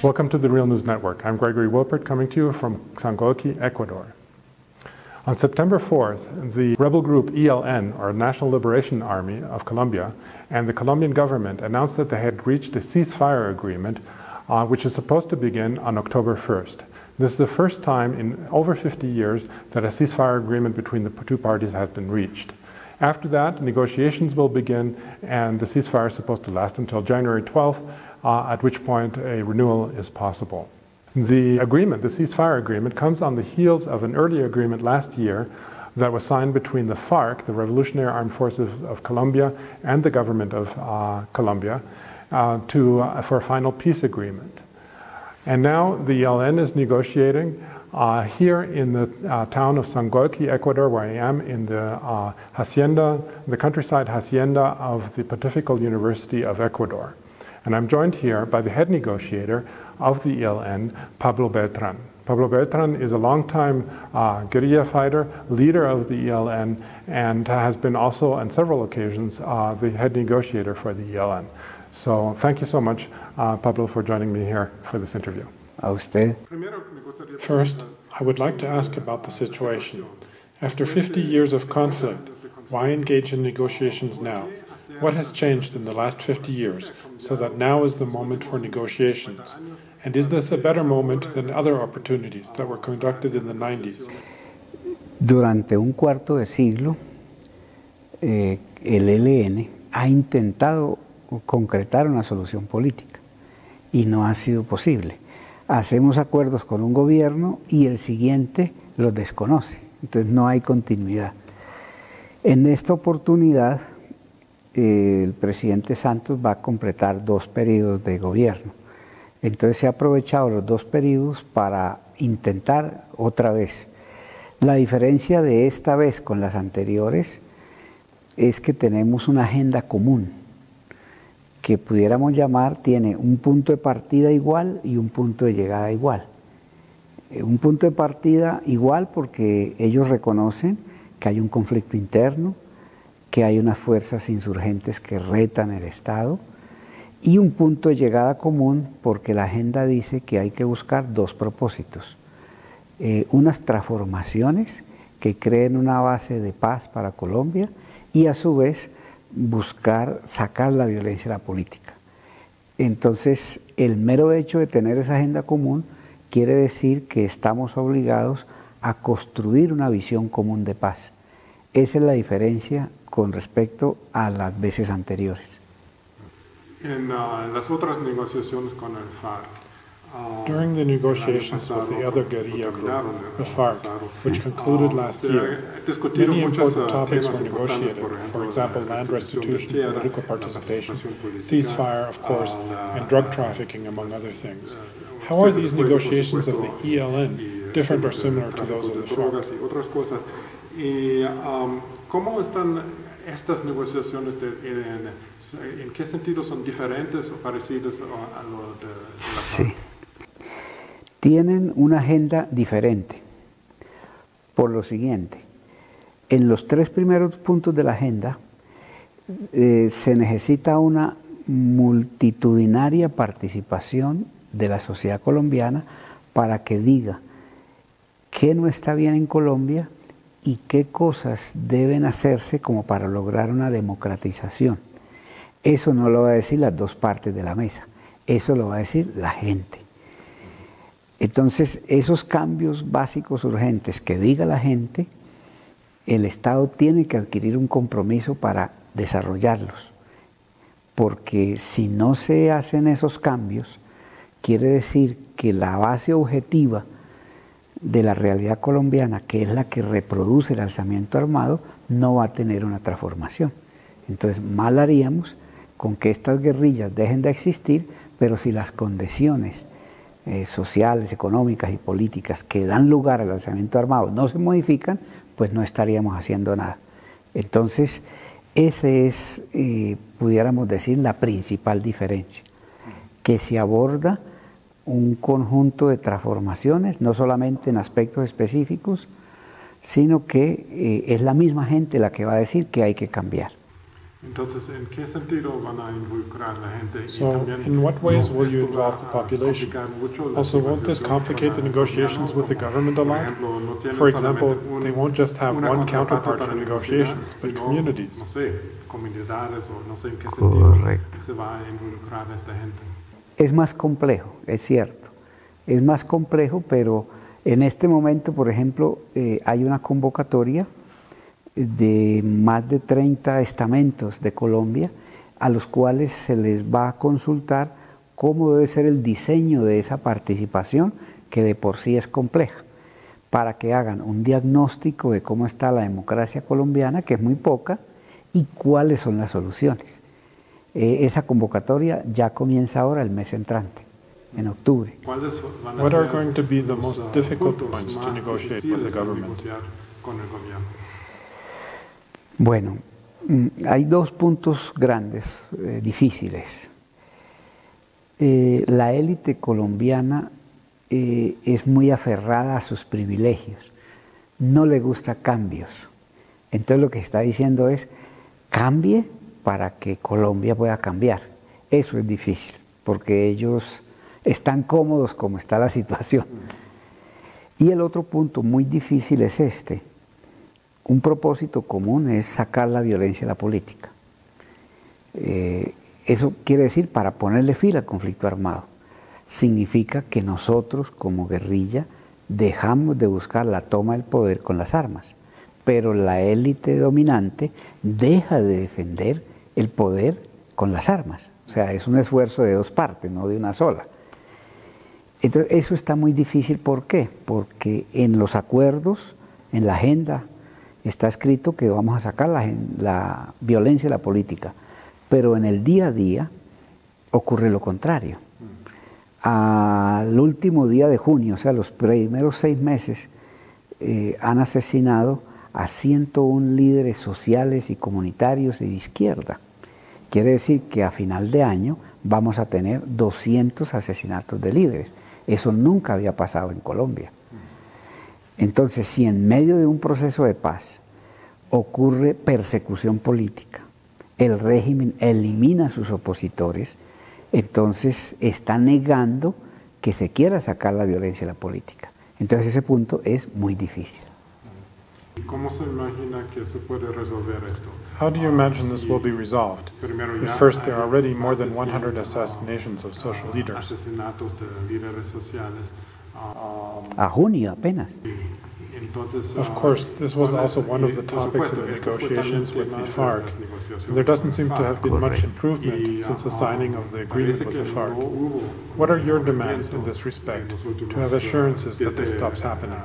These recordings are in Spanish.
Welcome to the Real News Network. I'm Gregory Wilpert coming to you from Sangolquí, Ecuador. On September 4th, the rebel group ELN, or National Liberation Army of Colombia, and the Colombian government announced that they had reached a ceasefire agreement which is supposed to begin on October 1st. This is the first time in over 50 years that a ceasefire agreement between the two parties has been reached. After that, negotiations will begin, and the ceasefire is supposed to last until January 12th, at which point a renewal is possible. The agreement, the ceasefire agreement, comes on the heels of an earlier agreement last year that was signed between the FARC, the Revolutionary Armed Forces of Colombia, and the government of Colombia for a final peace agreement. And now the ELN is negotiating here in the town of Sangolquí, Ecuador, where I am, in the hacienda, the countryside hacienda of the Pontifical University of Ecuador. And I'm joined here by the head negotiator of the ELN, Pablo Beltran. Pablo Beltran is a longtime guerrilla fighter, leader of the ELN, and has been also on several occasions the head negotiator for the ELN. So thank you so much, Pablo, for joining me here for this interview. A usted. First, I would like to ask about the situation. After 50 years of conflict, why engage in negotiations now? What has changed in the last 50 years so that now is the moment for negotiations? And is this a better moment than other opportunities that were conducted in the 90s? Durante un cuarto de siglo, el ELN ha intentado concretar una solución política y no ha sido posible. Hacemos acuerdos con un gobierno y el siguiente los desconoce, entonces no hay continuidad. En esta oportunidad, el presidente Santos va a completar 2 periodos de gobierno. Entonces se ha aprovechado los 2 periodos para intentar otra vez. La diferencia de esta vez con las anteriores es que tenemos una agenda común, que pudiéramos llamar, tiene un punto de partida igual y un punto de llegada igual. Un punto de partida igual porque ellos reconocen que hay un conflicto interno, que hay unas fuerzas insurgentes que retan el Estado, y un punto de llegada común porque la agenda dice que hay que buscar 2 propósitos. Unas transformaciones que creen una base de paz para Colombia y a su vez buscar sacar la violencia de la política. Entonces, el mero hecho de tener esa agenda común quiere decir que estamos obligados a construir una visión común de paz. Esa es la diferencia con respecto a las veces anteriores. En las otras negociaciones con el FARC, During the negotiations with the other guerrilla group, the FARC, which concluded last year, many important topics were negotiated, for example, land restitution, political participation, ceasefire, of course, and drug trafficking, among other things. How are these negotiations of the ELN different or similar to those of the FARC? ¿Cómo están estas negociaciones? ¿En qué sentido son diferentes o parecidas a lo de la FARC? Sí. Tienen una agenda diferente, por lo siguiente. En los 3 primeros puntos de la agenda se necesita una multitudinaria participación de la sociedad colombiana para que diga qué no está bien en Colombia y qué cosas deben hacerse como para lograr una democratización. Eso no lo va a decir las 2 partes de la mesa, eso lo va a decir la gente. Entonces, esos cambios básicos urgentes que diga la gente, el Estado tiene que adquirir un compromiso para desarrollarlos. Porque si no se hacen esos cambios, quiere decir que la base objetiva de la realidad colombiana, que es la que reproduce el alzamiento armado, no va a tener una transformación. Entonces, mal haríamos con que estas guerrillas dejen de existir, pero si las condiciones sociales, económicas y políticas que dan lugar al alzamiento armado no se modifican, pues no estaríamos haciendo nada. Entonces, esa es, pudiéramos decir, la principal diferencia, que se aborda un conjunto de transformaciones, no solamente en aspectos específicos, sino que es la misma gente la que va a decir que hay que cambiar. Entonces, ¿en qué sentido van a involucrar la gente? So, in what ways will you involve the population? Also, won't this complicate the negotiations with the government a lot? For example, they won't just have one counterpart for negotiations, but communities. Comunidades o no sé en qué sentido se va a involucrar a esta gente. Es más complejo, es cierto. Es más complejo, pero en este momento, por ejemplo, hay una convocatoria de más de 30 estamentos de Colombia a los cuales se les va a consultar cómo debe ser el diseño de esa participación, que de por sí es compleja, para que hagan un diagnóstico de cómo está la democracia colombiana, que es muy poca, y cuáles son las soluciones. Esa convocatoria ya comienza ahora el mes entrante, en octubre. What are going to be the most difficult points to negotiate with the government? Bueno, hay dos puntos grandes, difíciles. La élite colombiana es muy aferrada a sus privilegios, no le gusta cambios. Entonces lo que está diciendo es, cambie para que Colombia pueda cambiar. Eso es difícil, porque ellos están cómodos como está la situación. Y el otro punto muy difícil es este. Un propósito común es sacar la violencia de la política. Eso quiere decir, para ponerle fin al conflicto armado, significa que nosotros como guerrilla dejamos de buscar la toma del poder con las armas, pero la élite dominante deja de defender el poder con las armas. O sea, es un esfuerzo de dos partes, no de una sola. Entonces, eso está muy difícil. ¿Por qué? Porque en los acuerdos, en la agenda, está escrito que vamos a sacar la violencia de la política, pero en el día a día ocurre lo contrario. Al último día de junio, o sea, los primeros 6 meses, han asesinado a 101 líderes sociales y comunitarios y de izquierda. Quiere decir que a final de año vamos a tener 200 asesinatos de líderes. Eso nunca había pasado en Colombia. Entonces, si en medio de un proceso de paz ocurre persecución política, el régimen elimina a sus opositores, entonces está negando que se quiera sacar la violencia de la política. Entonces ese punto es muy difícil. ¿Cómo se imagina que se puede resolver esto? How do you imagine this will be resolved? If first, there are already more than 100 assassinations of social leaders. Asesinatos de líderes sociales. A junio apenas. Of course, this was also one of the topics in the negotiations with the FARC, and there doesn't seem to have been much improvement since the signing of the agreement with the FARC. What are your demands in this respect, to have assurances that this stops happening?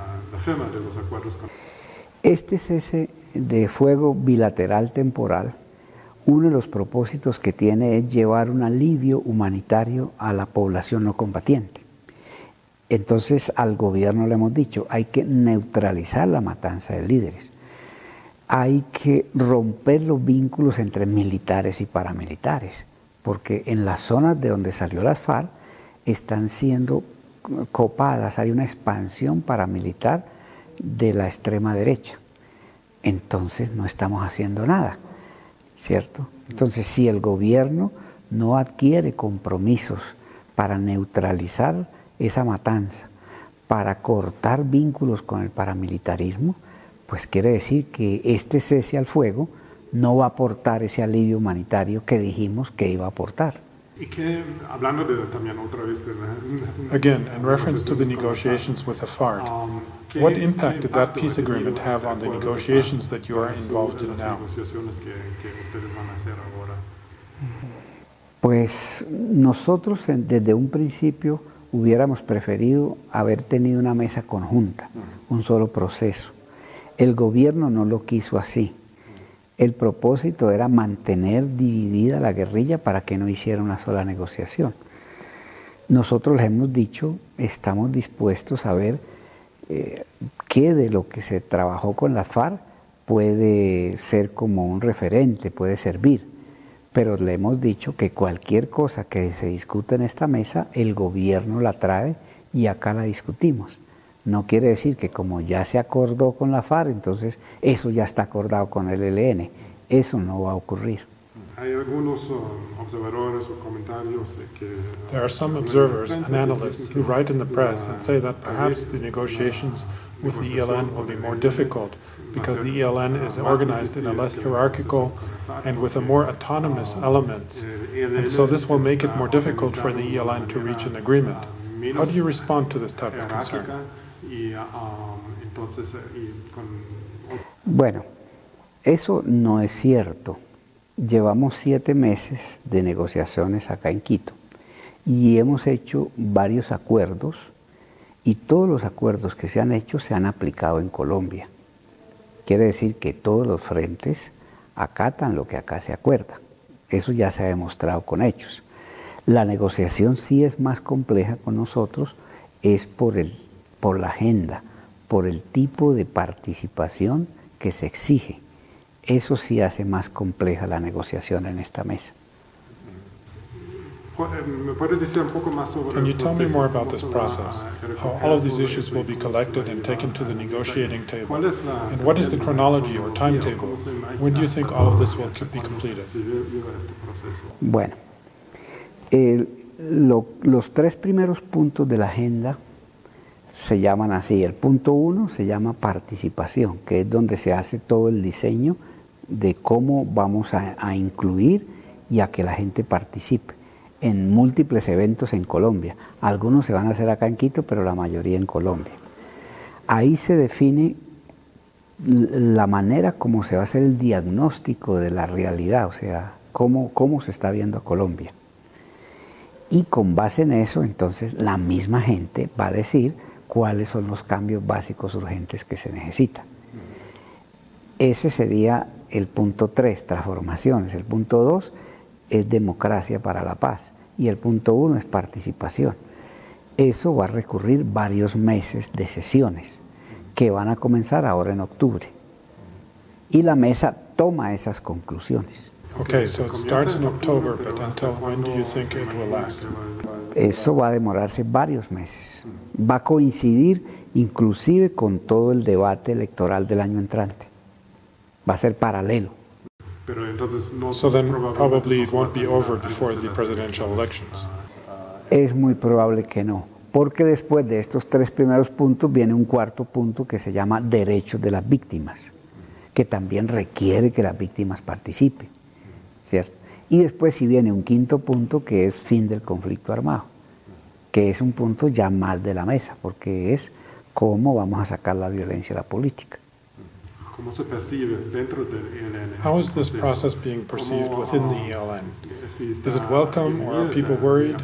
Este cese de fuego bilateral temporal, uno de los propósitos que tiene es llevar un alivio humanitario a la población no combatiente. Entonces al gobierno le hemos dicho, hay que neutralizar la matanza de líderes, hay que romper los vínculos entre militares y paramilitares, porque en las zonas de donde salió las FARC están siendo copadas, hay una expansión paramilitar de la extrema derecha. Entonces no estamos haciendo nada, ¿cierto? Entonces si el gobierno no adquiere compromisos para neutralizar esa matanza, para cortar vínculos con el paramilitarismo, pues quiere decir que este cese al fuego no va a aportar ese alivio humanitario que dijimos que iba a aportar. Y que, hablando de también otra vez Again, in reference to the negotiations with the FARC, what impact did that peace agreement have on the negotiations that you are involved in now? Pues nosotros desde un principio hubiéramos preferido haber tenido una mesa conjunta, un solo proceso. El gobierno no lo quiso así. El propósito era mantener dividida la guerrilla para que no hiciera una sola negociación. Nosotros les hemos dicho, estamos dispuestos a ver qué de lo que se trabajó con la FARC puede ser como un referente, puede servir. Pero le hemos dicho que cualquier cosa que se discuta en esta mesa, el gobierno la trae y acá la discutimos. No quiere decir que como ya se acordó con la FARC, entonces eso ya está acordado con el ELN. Eso no va a ocurrir. Hay algunos observadores o comentarios de que There are some observers and analysts who write in the press and say that perhaps the negotiations with the ELN will be more difficult because the ELN is organized in a less hierarchical and with a more autonomous elements, and so this will make it more difficult for the ELN to reach an agreement. How do you respond to this type of concern? Bueno, eso no es cierto. Llevamos 7 meses de negociaciones acá en Quito y hemos hecho varios acuerdos y todos los acuerdos que se han hecho se han aplicado en Colombia. Quiere decir que todos los frentes acatan lo que acá se acuerda. Eso ya se ha demostrado con hechos. La negociación sí es más compleja con nosotros, es por la agenda, por el tipo de participación que se exige. Eso sí hace más compleja la negociación en esta mesa. Can you tell me more about this process? How all of these issues will be collected and taken to the negotiating table? And what is the chronology or timetable? When do you think all of this will be completed? Bueno, los 3 primeros puntos de la agenda se llaman así. El punto 1 se llama participación, que es donde se hace todo el diseño de cómo vamos a incluir y a que la gente participe en múltiples eventos en Colombia. Algunos se van a hacer acá en Quito, pero la mayoría en Colombia. Ahí se define la manera como se va a hacer el diagnóstico de la realidad, o sea, cómo se está viendo a Colombia. Y con base en eso, entonces, la misma gente va a decir cuáles son los cambios básicos urgentes que se necesitan. Ese sería el punto 3, transformaciones. El punto 2 es democracia para la paz y el punto 1 es participación. Eso va a recurrir varios meses de sesiones que van a comenzar ahora en octubre y la mesa toma esas conclusiones. Okay, so it starts in October, but until when do you think it will last? Eso va a demorarse varios meses. Va a coincidir inclusive con todo el debate electoral del año entrante. Va a ser paralelo. So then probably it won't be over before the presidential elections. Es muy probable que no, porque después de estos 3 primeros puntos viene un 4º punto que se llama derechos de las víctimas, que también requiere que las víctimas participen, ¿cierto? Y después sí viene un 5º punto que es fin del conflicto armado, que es un punto ya más de la mesa, porque es cómo vamos a sacar la violencia a la política. How is this process being perceived within the ELN? Is it welcome or are people worried?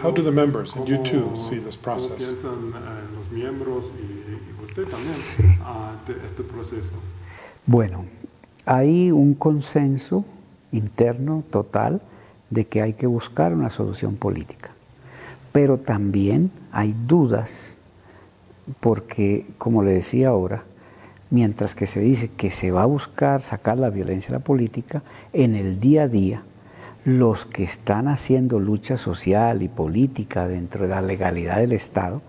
How do the members, and you too, see this process? Bueno, hay un consenso interno total de que hay que buscar una solución política, pero también hay dudas porque, como le decía ahora, mientras que se dice que se va a buscar sacar la violencia a la política, en el día a día, los que están haciendo lucha social y política dentro de la legalidad del Estado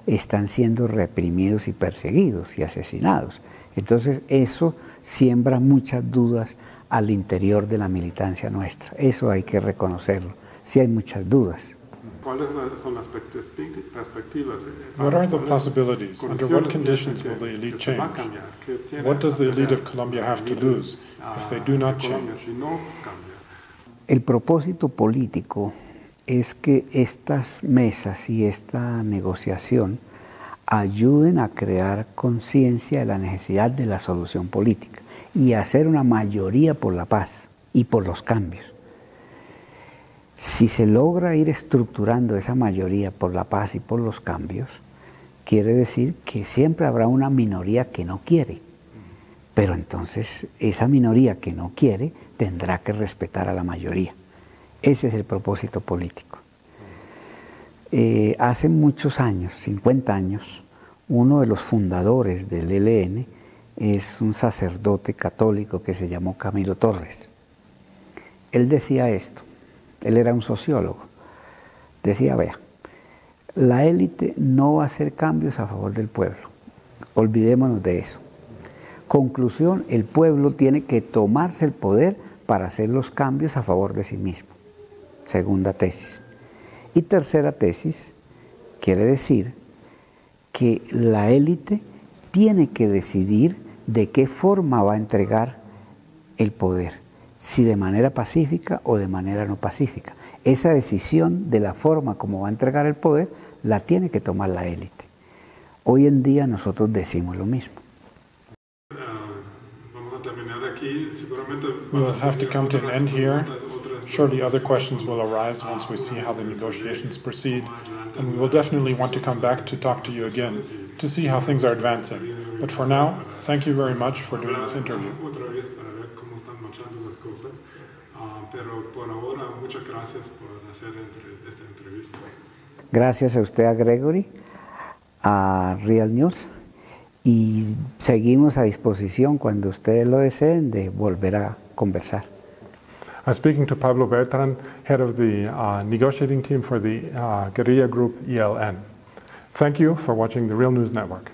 están siendo reprimidos y perseguidos y asesinados. Entonces eso siembra muchas dudas al interior de la militancia nuestra. Eso hay que reconocerlo. Sí hay muchas dudas. ¿Cuáles son las perspectivas? What are the possibilities? Under what conditions will the elite change? What does the elite of Colombia have to lose if they do not change? El propósito político es que estas mesas y esta negociación ayuden a crear conciencia de la necesidad de la solución política y hacer una mayoría por la paz y por los cambios. Si se logra ir estructurando esa mayoría por la paz y por los cambios, quiere decir que siempre habrá una minoría que no quiere. Pero entonces esa minoría que no quiere tendrá que respetar a la mayoría. Ese es el propósito político. Hace muchos años, 50 años, uno de los fundadores del ELN es un sacerdote católico que se llamó Camilo Torres. Él decía esto. Él era un sociólogo. Decía, vea, la élite no va a hacer cambios a favor del pueblo. Olvidémonos de eso. Conclusión, el pueblo tiene que tomarse el poder para hacer los cambios a favor de sí mismo. Segunda tesis. Y tercera tesis, quiere decir que la élite tiene que decidir de qué forma va a entregar el poder, si de manera pacífica o de manera no pacífica. Esa decisión de la forma como va a entregar el poder la tiene que tomar la élite. Hoy en día nosotros decimos lo mismo. We will have to come to an end here. Surely other questions will arise once we see how the negotiations proceed, and we will definitely want to come back to talk to you again to see how things are advancing. But for now, thank you very much for doing this interview. Gracias a usted, a Gregory, a Real News, y seguimos a disposición cuando ustedes lo deseen de volver a conversar. I'm speaking to Pablo Bertran, head of the negotiating team for the guerrilla group ELN. Thank you for watching the Real News Network.